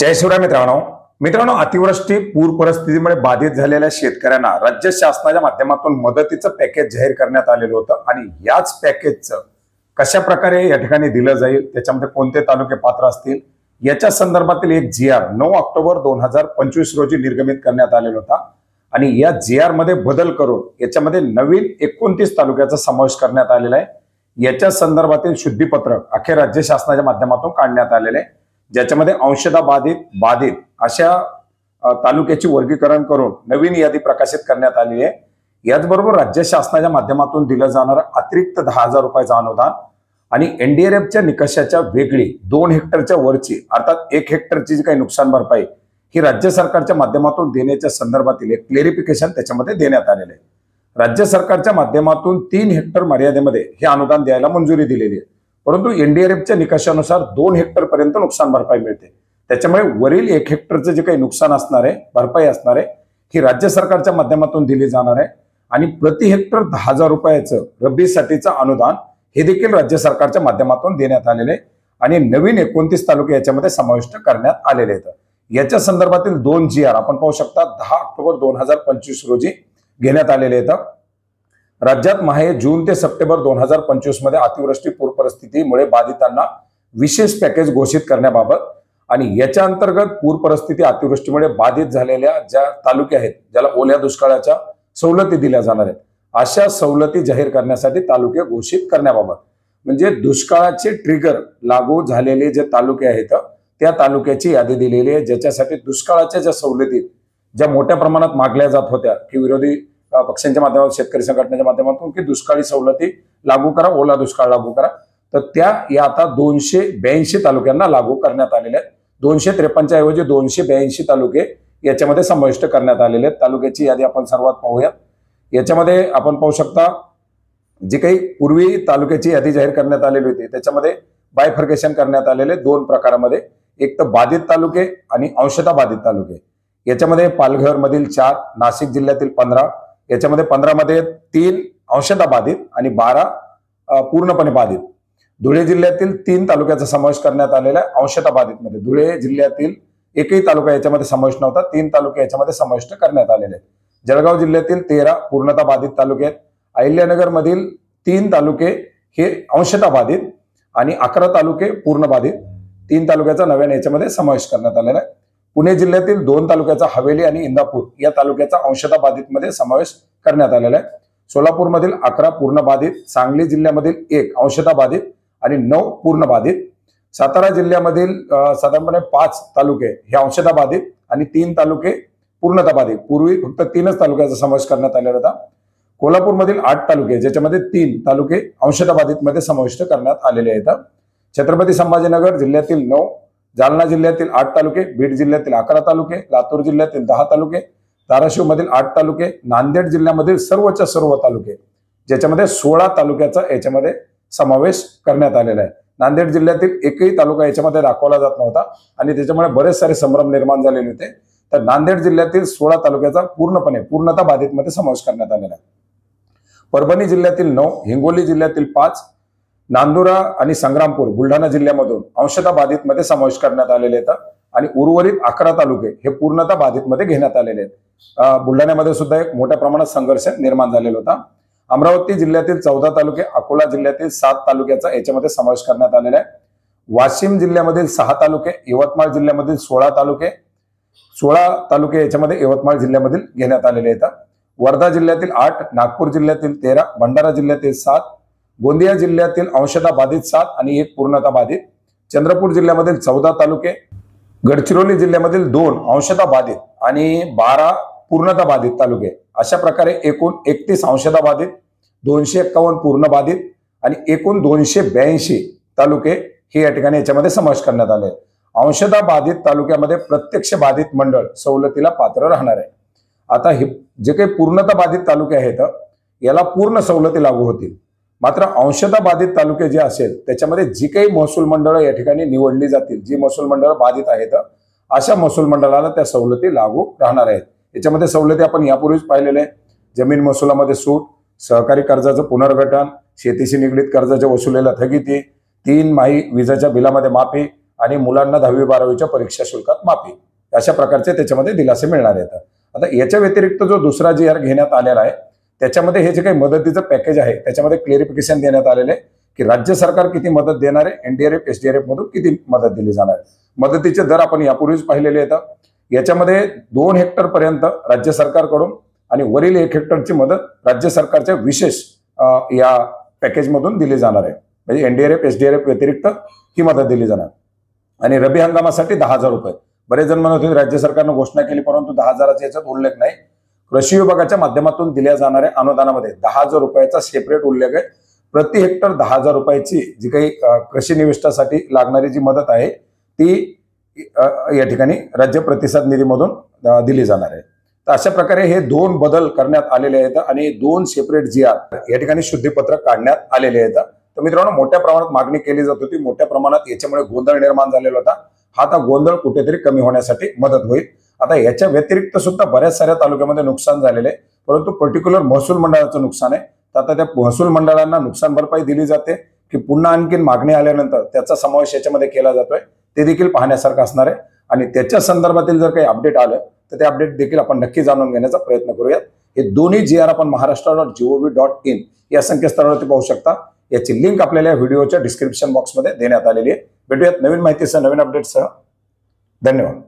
जय शिवराय मित्रांनो, अतिवृष्टी पूर परिस्थितीमुळे बाधित झालेल्या शेतकऱ्यांना राज्य शासनाच्या माध्यमातून मदतीचं पॅकेज जाहीर करण्यात आलेलं होतं आणि याच पॅकेजचं कशा प्रकारे या ठिकाणी दिलं जाईल, त्याच्यामध्ये कोणते तालुके पात्र असतील याच्या संदर्भातील एक GR 9 ऑक्टोबर 2025 रोजी निर्गमित करण्यात आलेला होता आणि या GR मध्ये बदल करून याच्यामध्ये नवीन 29 तालुक्याचा समावेश करण्यात आलेला आहे। याच्या संदर्भातील शुद्धीपत्रक अखेर राज्य शासनाच्या माध्यमातून काढण्यात आलेले आहे, ज्याच्यामध्ये अंशतः बाधित अशा तालुक्याची वर्गीकरण करून नवीन यादी प्रकाशित करण्यात आली आहे। याचबरोबर राज्य शासनाच्या माध्यमातून दिलं जाणारं अतिरिक्त 10,000 रुपयाचं अनुदान आणि NDRFच्या निकषाच्या वेगळी 2 हेक्टरच्या वरची अर्थात 1 हेक्टरची जी काही नुकसान भरपाई ही राज्य सरकारच्या माध्यमातून देण्याच्या संदर्भातील एक क्लेरिफिकेशन त्याच्यामध्ये देण्यात आलेलं आहे। राज्य सरकारच्या माध्यमातून 3 हेक्टर मर्यादेमध्ये हे अनुदान द्यायला मंजुरी दिलेली आहे, परंतु NDRFच्या निकषानुसार 2 हेक्टर पर्यंत नुकसान भरपाई मिळते। त्याच्यामुळे वरील 1 हेक्टरचं जे काही नुकसान असणार आहे, भरपाई असणार आहे, ही राज्य सरकारच्या माध्यमातून दिली जाणार आहे आणि प्रति हेक्टर 10,000 रुपयाचं रब्बीसाठीचं अनुदान हे देखील राज्य सरकारच्या माध्यमातून देण्यात आलेले आहे आणि नवीन 29 तालुके याच्यामध्ये समाविष्ट करण्यात आलेले आहेत। याच्या संदर्भातील 2 GR आपण पाहू शकता 10 ऑक्टोबर 2025 रोजी घेण्यात आलेले आहेत। राज्यात माहे जून ते सप्टेंबर 2025 मध्ये अतिवृष्टी पूर परिस्थितीमुळे बाधितांना विशेष पॅकेज घोषित करण्याबाबत आणि याच्या अंतर्गत पूर परिस्थिती अतिवृष्टीमुळे बाधित झालेल्या ज्या तालुके आहेत, ज्याला ओल्या दुष्काळाच्या सवलती दिल्या जाणार आहेत, अशा सवलती जाहीर करण्यासाठी तालुके घोषित करण्याबाबत म्हणजे दुष्काळाचे ट्रिगर लागू झालेले जे तालुके आहेत त्या तालुक्याची यादी दिलेली आहे, ज्याच्यासाठी दुष्काळाच्या ज्या सवलती ज्या मोठ्या प्रमाणात मागल्या जात होत्या की विरोधी पक्षांच्या माध्यमातून, शेतकरी संघटनेच्या माध्यमातून की दुष्काळी सवलती लागू करा, ओला दुष्काळ लागू करा, तर त्या या आता 282 तालुक्यांना लागू करण्यात आलेल्या आहेत। 253 ऐवजी 282 तालुके याच्यामध्ये समाविष्ट करण्यात आलेले आहेत। तालुक्याची यादी आपण सर्वात पाहूयात। याच्यामध्ये आपण पाहू शकता जी काही पूर्वी तालुक्याची यादी जाहीर करण्यात आलेली होती त्याच्यामध्ये बायफर्केशन करण्यात आलेले 2 प्रकारामध्ये, एक तर बाधित तालुके आणि अंशतः बाधित तालुके। याच्यामध्ये पालघर मधील 4, नाशिक जिल्ह्यातील 15, याच्यामध्ये 15 मध्ये 3 अंशतः बाधित आणि 12 पूर्णपणे बाधित। धुळे जिल्ह्यातील 3 तालुक्याचा समावेश करण्यात आलेला आहे अंशतः बाधित मध्ये। धुळे जिल्ह्यातील एकही तालुका याच्यामध्ये समावेश नव्हता, 3 तालुके याच्यामध्ये समाविष्ट करण्यात आलेले आहेत। जळगाव जिल्ह्यातील 13 पूर्णतः बाधित तालुके आहेत। अहिल्यानगर मधील 3 तालुके हे अंशतः बाधित आणि 11 तालुके पूर्ण बाधित, 3 तालुक्याचा नव्याने याच्यामध्ये समावेश करण्यात आलेला आहे। पुणे जिल्ह्यातील 2 तालुक्याचा हवेली आणि इंदापूर या तालुक्याचा अंशतः बाधित मध्ये समावेश करण्यात आलेला आहे। सोलापूर मधील 11 पूर्ण बाधित, सांगली जिल्ह्यामधील 1 अंशतः बाधित आणि 9 पूर्ण बाधित, सातारा जिल्ह्यामधील साधारणपणे 5 तालुके हे अंशतः बाधित आणि 3 तालुके पूर्णतः बाधित। पूर्वी फक्त 3च तालुक्याचा समावेश करण्यात आलेला होता। कोल्हापूरमधील 8 तालुके ज्याच्यामध्ये 3 तालुके अंशतः बाधित मध्ये समाविष्ट करण्यात आलेले आहेत। छत्रपती संभाजीनगर जिल्ह्यातील 9, जालना जिल्ह्यातील 8 तालुके, बीड जिल्ह्यातील 11 तालुके, लातूर जिल्ह्यातील 10 तालुके, धाराशिव मधील 8 तालुके, नांदेड जिल्ह्यामधील सर्वच्या सर्व तालुके ज्याच्यामध्ये 16 तालुक्याचा याच्यामध्ये समावेश करण्यात आलेला आहे। नांदेड जिल्ह्यातील एकही तालुका याच्यामध्ये दाखवला जात नव्हता आणि त्याच्यामुळे बरेच सारे संभ्रम निर्माण झालेले होते, तर नांदेड जिल्ह्यातील 16 तालुक्याचा पूर्णतः बाधित मध्ये समावेश करण्यात आलेला आहे। परभणी जिल्ह्यातील 9, हिंगोली जिल्ह्यातील 5, नांदुरा आणि संग्रामपूर बुलढाणा जिल्ह्यामधून अंशतः बाधित मध्ये समावेश करण्यात आलेले आहेत आणि उर्वरित 11 तालुके हे पूर्णतः बाधित मध्ये घेण्यात आलेले आहेत। बुलढाण्यामध्ये सुद्धा एक मोठ्या प्रमाणात संघर्ष निर्माण झालेला होता। अमरावती जिल्ह्यातील 14 तालुके, अकोला जिल्ह्यातील 7 तालुक्याचा याच्यामध्ये समावेश करण्यात आलेला आहे। वाशिम जिल्ह्यामधील 6 तालुके, यवतमाळ जिल्ह्यामधील 16 तालुके याच्यामध्ये यवतमाळ जिल्ह्यामधील घेण्यात आलेले आहेत। वर्धा जिल्ह्यातील 8, नागपूर जिल्ह्यातील 13, भंडारा जिल्ह्यातील 7, गोंदिया जिल्ह्यातील अंशतः बाधित 7 आणि 1 पूर्णतः बाधित, चंद्रपूर जिल्ह्यामधील 14 तालुके, गडचिरोली जिल्ह्यामधील 2 अंशतः बाधित आणि 12 पूर्णतः बाधित तालुके, अशा प्रकारे एकूण 31 अंशतः बाधित, 251 पूर्ण बाधित आणि एकूण 282 तालुके हे या ठिकाणी याच्यामध्ये समावेश करण्यात आले। अंशतः बाधित तालुक्यामध्ये प्रत्यक्ष बाधित मंडळ सवलतीला पात्र राहणार आहे। आता हे जे काही पूर्णतः बाधित तालुके आहेत याला पूर्ण सवलती लागू होतील, मात्र अंशतः बाधित तालुके जे असेल त्याच्यामध्ये जी काही महसूल मंडळं या ठिकाणी निवडली जातील, जी महसूल मंडळं बाधित आहेत अशा महसूल मंडळाला त्या सवलती लागू राहणार आहेत। याच्यामध्ये सवलती आपण यापूर्वीच पाहिलेल्या आहेत, जमीन महसुलामध्ये सूट, सहकारी कर्जाचं पुनर्गठन, शेतीशी निगडीत कर्जाच्या वसुलीला स्थगिती, 3 माही विजेच्या बिलामध्ये माफी, आणि मुलांना 10वी-12वीच्या परीक्षा शुल्कात माफी, अशा प्रकारचे त्याच्यामध्ये दिलासे मिळणार आहेत. आता याच्या व्यतिरिक्त जो दुसरा जी आर घेण्यात आलेला आहे त्याच्यामध्ये हे जे काही मदतीचं पॅकेज आहे त्याच्यामध्ये क्लेरिफिकेशन देण्यात आलेले आहे की राज्य सरकार किती मदत देणार आहे, एनडीआरएफ एसडीआरएफ मधून किती मदत दिली जाणार आहे. मदतीचे दर आपण यापूर्वीच पाहिलेले आहेत. याच्यामध्ये 2 हेक्टर पर्यंत राज्य सरकारकडून आणि वरील 1 हेक्टरची मदत राज्य सरकारच्या विशेष या पॅकेजमधून दिली जाणार आहे. म्हणजे एनडीआरएफ एसडीआरएफ व्यतिरिक्त ही मदत दिली जाणार. आणि रब्बी हंगामासाठी 10,000 रुपये. बरेच जण म्हणत होते राज्य सरकारनं घोषणा केली परंतु 10,000चा याच्यात उल्लेख नाही. कृषी विभागाच्या माध्यमातून दिल्या जाणाऱ्या अनुदानामध्ये 10,000 रुपयाचा सेपरेट उल्लेख आहे. प्रति हेक्टर 10,000 रुपयाची जी काही कृषी निविष्ठासाठी लागणारी जी मदत आहे ती या ठिकाणी राज्य प्रतिसाद निधीमधून दिली जाणार आहे. तर अशा प्रकारे हे 2 बदल करण्यात आलेले आहेत आणि 2 सेपरेट जी आर या ठिकाणी शुद्धीपत्रक काढण्यात आलेले आहेत. तर मित्रांनो, मोठ्या प्रमाणात मागणी केली जात होती, मोठ्या प्रमाणात याच्यामुळे गोंधळ निर्माण झालेला होता. हा आता गोंधळ कुठेतरी कमी होण्यासाठी मदत होईल. आता याच्या व्यतिरिक्त सुद्धा बऱ्याच साऱ्या तालुक्यामध्ये नुकसान झालेले आहे, परंतु पर्टिक्युलर महसूल मंडळाचं नुकसान आहे. तर आता त्या महसूल मंडळांना नुकसान भरपाई दिली जाते की पुन्हा आणखीन मागणी आल्यानंतर त्याचा समावेश याच्यामध्ये केला जातोय, ते देखील पाहण्यासारखं असणार आहे. आणि त्याच्या संदर्भातील जर काही अपडेट आलं तर ते अपडेट देखील आपण नक्की जाणून घेण्याचा प्रयत्न करूयात. हे दोन्ही जी आर आपण महाराष्ट्र.gov.in या संकेतस्थळावरती पाहू शकता. याची लिंक आपल्याला या व्हिडिओच्या डिस्क्रिप्शन बॉक्समध्ये देण्यात आलेली आहे. भेटूयात नवीन माहितीसह, नवीन अपडेटसह. धन्यवाद.